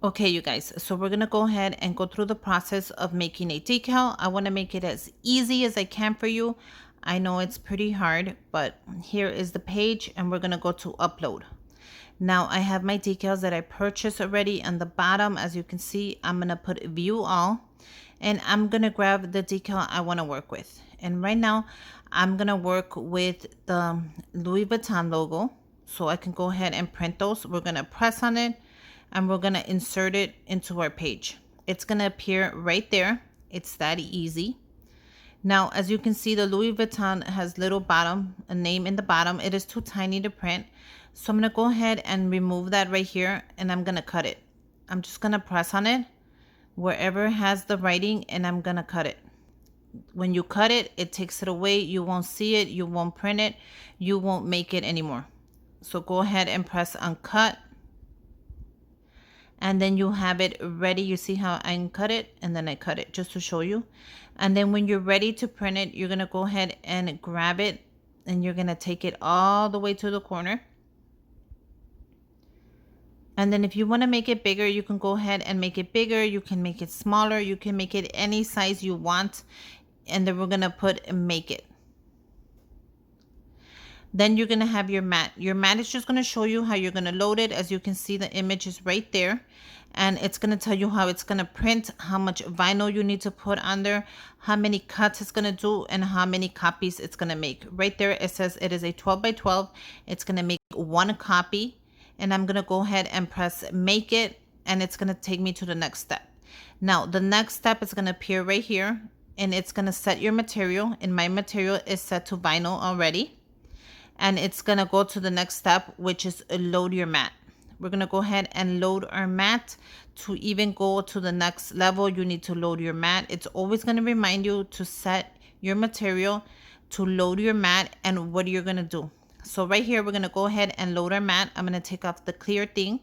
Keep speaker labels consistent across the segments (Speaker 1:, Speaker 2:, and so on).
Speaker 1: Okay, you guys, so we're gonna go ahead and go through the process of making a decal. I want to make it as easy as I can for you. I know it's pretty hard, but here is the page and we're gonna go to upload. Now I have my decals that I purchased already. On the bottom, as you can see, I'm gonna put view all, and I'm gonna grab the decal I want to work with. And right now I'm gonna work with the Louis Vuitton logo, so I can go ahead and print those. We're gonna press on it and we're gonna insert it into our page. It's gonna appear right there. It's that easy. Now, as you can see, the Louis Vuitton has little bottom, a name in the bottom. It is too tiny to print. So I'm gonna go ahead and remove that right here, and I'm gonna cut it. I'm just gonna press on it wherever it has the writing, and I'm gonna cut it. When you cut it, it takes it away. You won't see it, you won't print it, you won't make it anymore. So go ahead and press on cut, and then you have it ready. You see how I cut it, and then I cut it just to show you. And then when you're ready to print it, you're gonna go ahead and grab it, and you're gonna take it all the way to the corner. And then if you want to make it bigger, you can go ahead and make it bigger. You can make it smaller, you can make it any size you want. And then we're gonna put make it. Then you're gonna have your mat. Your mat is just gonna show you how you're gonna load it. As you can see, the image is right there, and it's gonna tell you how it's gonna print, how much vinyl you need to put on there, how many cuts it's gonna do, and how many copies it's gonna make. Right there it says it is a 12 by 12. It's gonna make one copy, and I'm gonna go ahead and press make it, and it's gonna take me to the next step. Now the next step is gonna appear right here, and it's gonna set your material, and my material is set to vinyl already. And it's gonna go to the next step, which is load your mat. We're gonna go ahead and load our mat. To even go to the next level, you need to load your mat. It's always gonna remind you to set your material, to load your mat, and what you're gonna do. So right here, we're gonna go ahead and load our mat. I'm gonna take off the clear thing.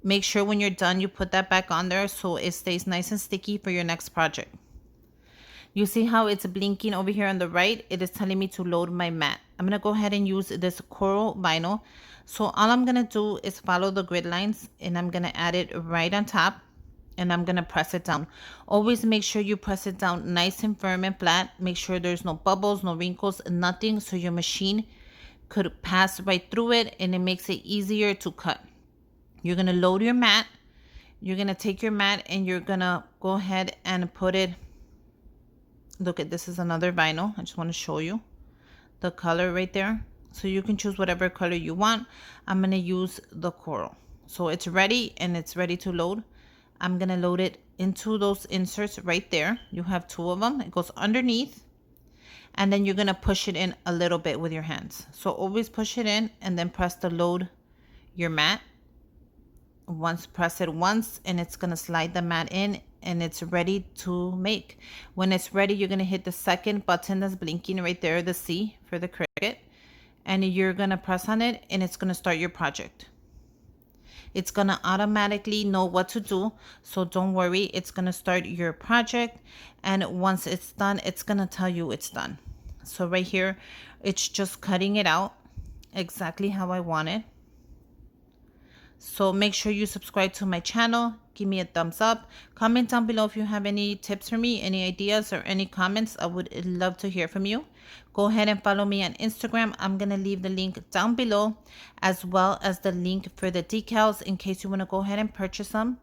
Speaker 1: Make sure when you're done, you put that back on there so it stays nice and sticky for your next project. You see how it's blinking over here on the right? It is telling me to load my mat. I'm going to go ahead and use this coral vinyl. So all I'm going to do is follow the grid lines, and I'm going to add it right on top, and I'm going to press it down. Always make sure you press it down nice and firm and flat. Make sure there's no bubbles, no wrinkles, nothing, so your machine could pass right through it, and it makes it easier to cut. You're going to load your mat. You're going to take your mat and you're going to go ahead and put it. Look at this, is another vinyl. I just want to show you the color right there. So you can choose whatever color you want. I'm going to use the coral. So it's ready, and it's ready to load. I'm going to load it into those inserts right there. You have two of them. It goes underneath, and then you're going to push it in a little bit with your hands. So always push it in, and then press the load your mat. Press it once, and it's going to slide the mat in, and it's ready to make. When it's ready, you're going to hit the second button that's blinking right there, the C for the Cricut, and you're going to press on it, and it's going to start your project. It's going to automatically know what to do, so don't worry. It's going to start your project, and once it's done, it's going to tell you it's done. So right here, it's just cutting it out exactly how I want it. So make sure you subscribe to my channel. Give me a thumbs up. Comment down below if you have any tips for me, any ideas, or any comments. I would love to hear from you. Go ahead and follow me on Instagram. I'm going to leave the link down below, as well as the link for the decals in case you want to go ahead and purchase them.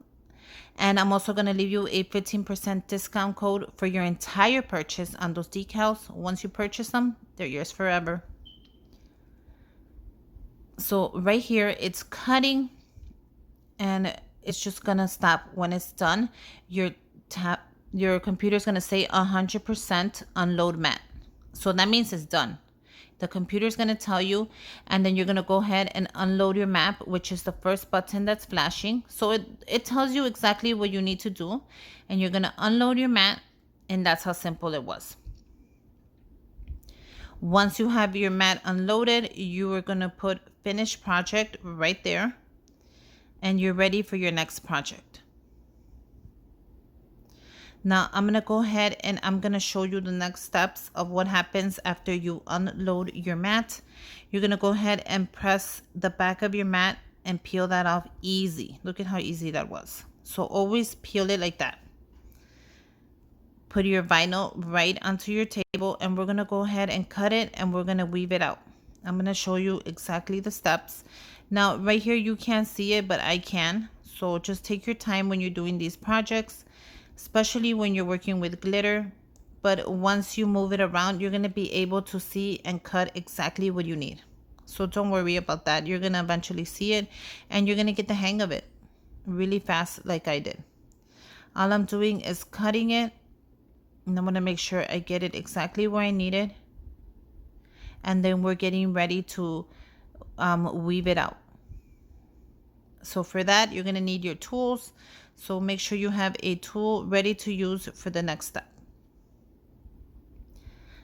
Speaker 1: And I'm also going to leave you a 15% discount code for your entire purchase on those decals. Once you purchase them, they're yours forever. So right here, it's cutting, and it's just gonna stop when it's done. Your computer is gonna say 100% unload mat. So that means it's done. The computer is gonna tell you, and then you're gonna go ahead and unload your map, which is the first button that's flashing. So it tells you exactly what you need to do, and you're gonna unload your mat, and that's how simple it was. Once you have your mat unloaded, you are gonna put finish project right there, and you're ready for your next project. Now I'm gonna go ahead and I'm gonna show you the next steps of what happens after you unload your mat. You're gonna go ahead and press the back of your mat and peel that off easy. Look at how easy that was. So always peel it like that. Put your vinyl right onto your table, and we're going to go ahead and cut it, and we're going to weave it out. I'm going to show you exactly the steps. Now right here you can't see it, but I can. So just take your time when you're doing these projects, especially when you're working with glitter. But once you move it around, you're going to be able to see and cut exactly what you need. So don't worry about that. You're going to eventually see it, and you're going to get the hang of it really fast like I did. All I'm doing is cutting it, and I'm going to make sure I get it exactly where I need it. And then we're getting ready to weave it out. So for that, you're going to need your tools. So make sure you have a tool ready to use for the next step.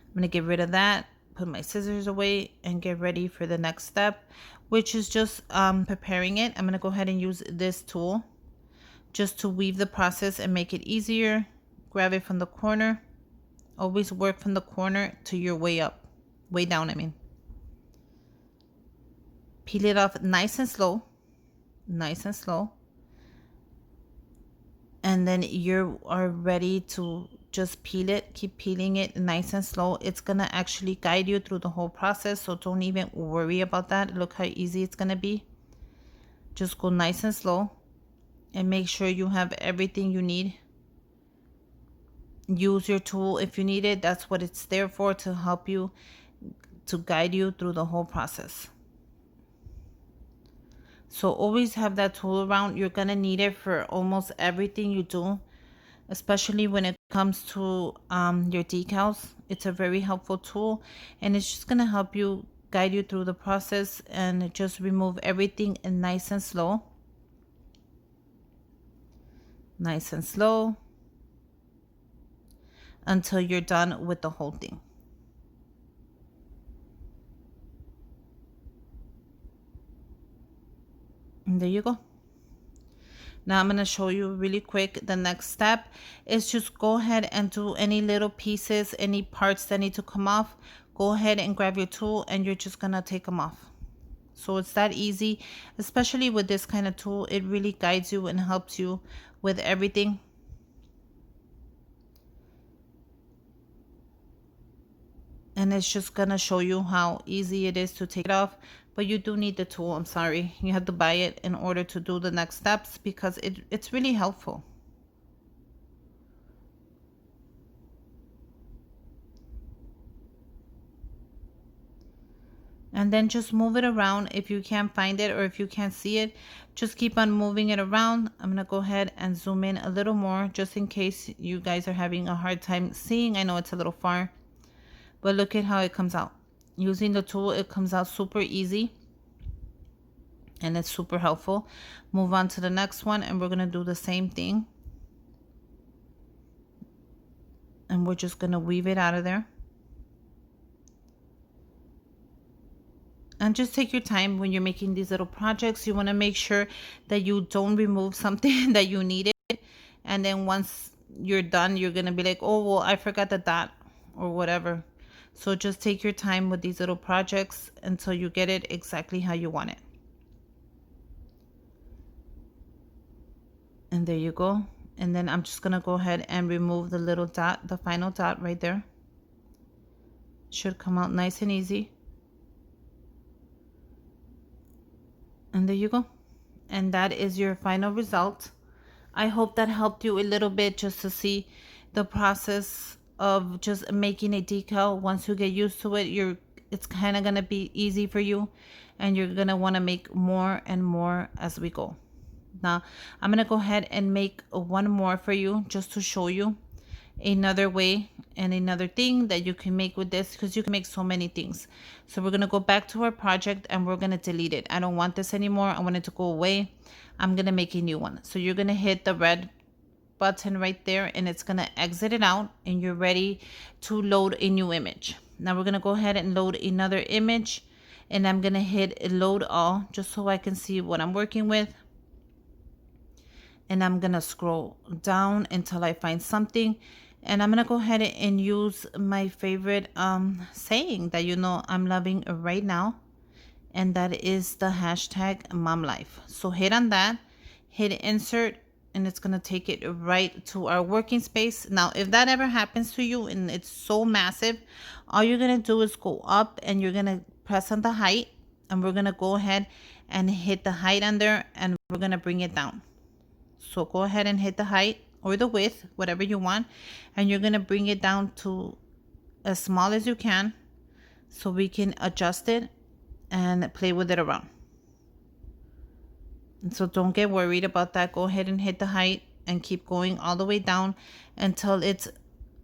Speaker 1: I'm going to get rid of that, put my scissors away, and get ready for the next step, which is just preparing it. I'm going to go ahead and use this tool just to weave the process and make it easier. Grab it from the corner. Always work from the corner to your way up, way down, I mean. Peel it off nice and slow, nice and slow. And then you are ready to just peel it. Keep peeling it nice and slow. It's gonna actually guide you through the whole process, so don't even worry about that. Look how easy it's gonna be. Just go nice and slow, and make sure you have everything you need. Use your tool if you need it. That's what it's there for, to help you, to guide you through the whole process. So always have that tool around. You're gonna need it for almost everything you do, especially when it comes to your decals. It's a very helpful tool, and it's just gonna help you, guide you through the process, and just remove everything nice and slow. Nice and slow until you're done with the whole thing. And there you go. Now I'm going to show you really quick. The next step is just go ahead and do any little pieces, any parts that need to come off. Go ahead and grab your tool, and you're just going to take them off. So it's that easy, especially with this kind of tool. It really guides you and helps you with everything. And it's just going to show you how easy it is to take it off. But you do need the tool. I'm sorry. You have to buy it in order to do the next steps, because it's really helpful. And then just move it around. If you can't find it, or if you can't see it, just keep on moving it around. I'm going to go ahead and zoom in a little more, just in case you guys are having a hard time seeing. I know it's a little far, but look at how it comes out. Using the tool, it comes out super easy, and it's super helpful. Move on to the next one, and we're going to do the same thing. And we're just going to weave it out of there. And just take your time when you're making these little projects. You want to make sure that you don't remove something that you needed. And then once you're done, you're going to be like, oh, well, I forgot the dot or whatever. So just take your time with these little projects until you get it exactly how you want it. And there you go. And then I'm just going to go ahead and remove the little dot, the final dot right there. Should come out nice and easy. And there you go. And that is your final result. I hope that helped you a little bit, just to see the process of just making a decal. Once you get used to it, it's kind of going to be easy for you, and you're going to want to make more and more as we go. Now I'm going to go ahead and make one more for you, just to show you another way and another thing that you can make with this, because you can make so many things. So we're going to go back to our project, and we're going to delete it. I don't want this anymore. I want it to go away. I'm going to make a new one. So you're going to hit the red button right there, and it's going to exit it out, and you're ready to load a new image. Now we're going to go ahead and load another image, and I'm going to hit load all, just so I can see what I'm working with. And I'm going to scroll down until I find something, and I'm going to go ahead and use my favorite saying that I'm loving right now, and that is the hashtag mom life. So hit on that, hit insert, and it's going to take it right to our working space. Now, if that ever happens to you and it's so massive, all you're going to do is go up and you're going to press on the height, and we're going to go ahead and hit the height under, and we're going to bring it down. So go ahead and hit the height or the width, whatever you want, and you're going to bring it down to as small as you can so we can adjust it and play with it around. And so don't get worried about that. Go ahead and hit the height and keep going all the way down until it's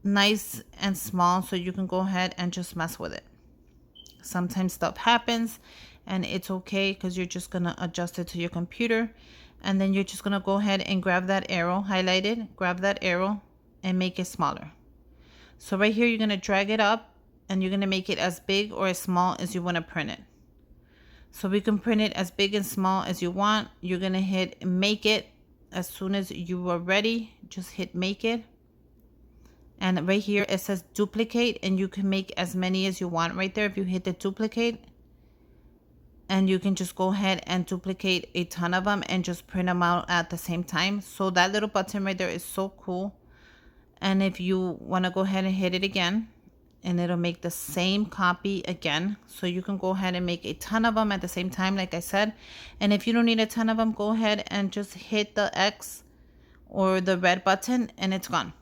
Speaker 1: nice and small, so you can go ahead and just mess with it. Sometimes stuff happens and it's okay, because you're just going to adjust it to your computer, and then you're just going to go ahead and grab that arrow highlighted, grab that arrow and make it smaller. So right here you're going to drag it up and you're going to make it as big or as small as you want to print it. So we can print it as big and small as you want. You're going to hit make it. As soon as you are ready, just hit make it. And right here it says duplicate, and you can make as many as you want right there if you hit the duplicate. And you can just go ahead and duplicate a ton of them and just print them out at the same time. So that little button right there is so cool. And if you want to go ahead and hit it again, and it'll make the same copy again. So you can go ahead and make a ton of them at the same time, like I said. And if you don't need a ton of them, go ahead and just hit the X or the red button and it's gone.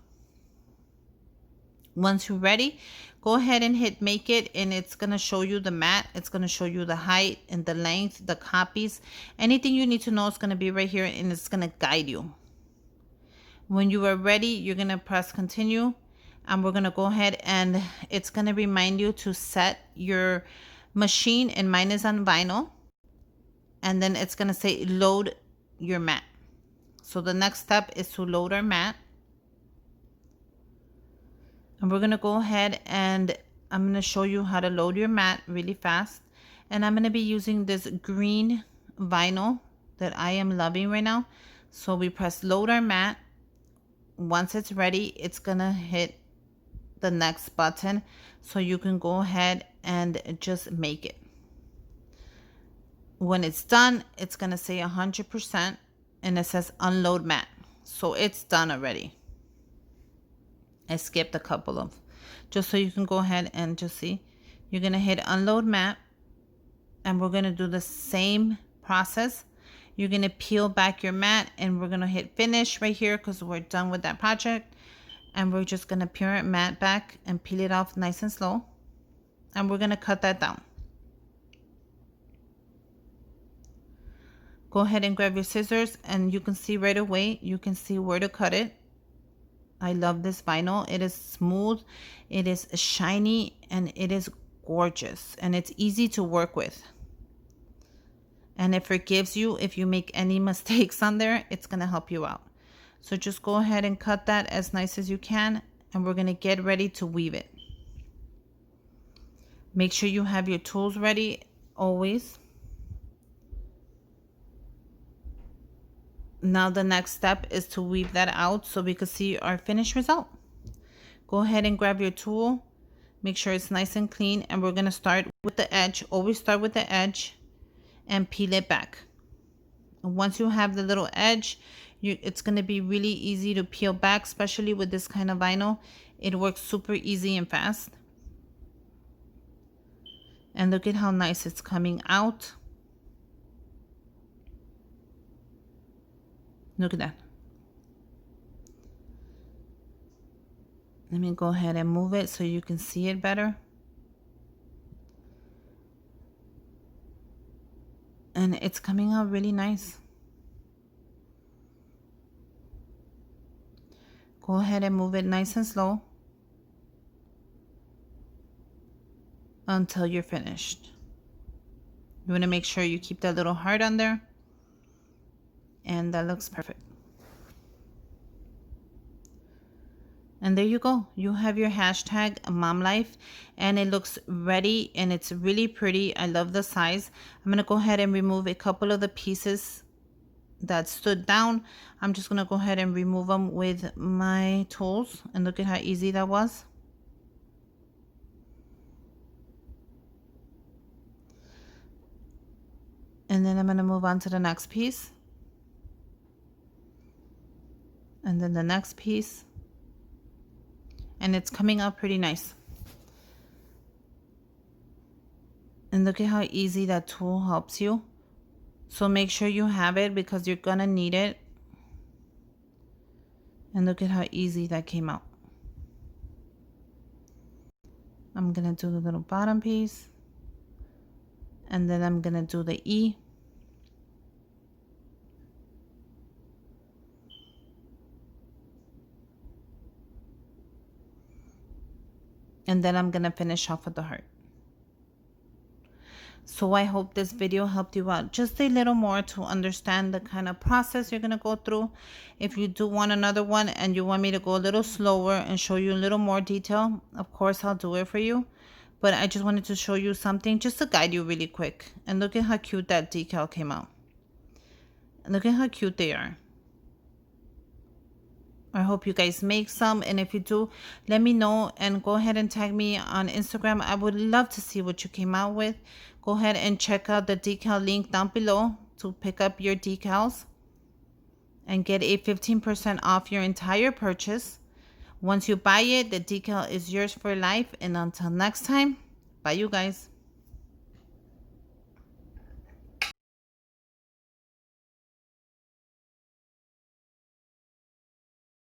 Speaker 1: Once you're ready, go ahead and hit make it, and it's going to show you the mat. It's going to show you the height and the length, the copies. Anything you need to know is going to be right here, and it's going to guide you. When you are ready, you're going to press continue. And we're going to go ahead and it's going to remind you to set your machine, and mine is on vinyl. And then it's going to say load your mat. So the next step is to load our mat. And we're going to go ahead and I'm going to show you how to load your mat really fast. And I'm going to be using this green vinyl that I am loving right now. So we press load our mat. Once it's ready, it's going to hit the next button, so you can go ahead and just make it. When it's done, it's going to say 100% and it says unload mat. So it's done already. I skipped a couple of, just so you can go ahead and just see. You're going to hit unload mat, and we're going to do the same process. You're going to peel back your mat, and we're going to hit finish right here because we're done with that project. And we're just going to peel our mat back and peel it off nice and slow. And we're going to cut that down. Go ahead and grab your scissors, and you can see right away, you can see where to cut it. I love this vinyl. It is smooth, it is shiny, and it is gorgeous. And it's easy to work with. And it forgives you if you make any mistakes on there. It's going to help you out. So just go ahead and cut that as nice as you can, and we're going to get ready to weave it. Make sure you have your tools ready always. Now the next step is to weave that out so we can see our finished result. Go ahead and grab your tool. Make sure it's nice and clean, and we're going to start with the edge. Always start with the edge and peel it back. And once you have the little edge, it's going to be really easy to peel back, especially with this kind of vinyl. It works super easy and fast. And look at how nice it's coming out. Look at that. Let me go ahead and move it so you can see it better. And it's coming out really nice. Go ahead and move it nice and slow until you're finished. You want to make sure you keep that little heart on there. And that looks perfect. And there you go. You have your hashtag mom life, and it looks ready, and it's really pretty. I love the size. I'm going to go ahead and remove a couple of the pieces that stood down. I'm just going to go ahead and remove them with my tools, and look at how easy that was. And then I'm going to move on to the next piece. And then the next piece. And it's coming out pretty nice. And look at how easy that tool helps you. So make sure you have it because you're gonna need it. And look at how easy that came out. I'm gonna do the little bottom piece. And then I'm gonna do the E. And then I'm gonna finish off with the heart. So I hope this video helped you out just a little more to understand the kind of process you're gonna go through. If you do want another one and you want me to go a little slower and show you a little more detail, of course I'll do it for you. But I just wanted to show you something just to guide you really quick. And look at how cute that decal came out. And look at how cute they are. I hope you guys make some, and if you do, let me know and go ahead and tag me on Instagram. I would love to see what you came out with. Go ahead and check out the decal link down below to pick up your decals and get a 15% off your entire purchase. Once you buy it, the decal is yours for life. And until next time, bye you guys.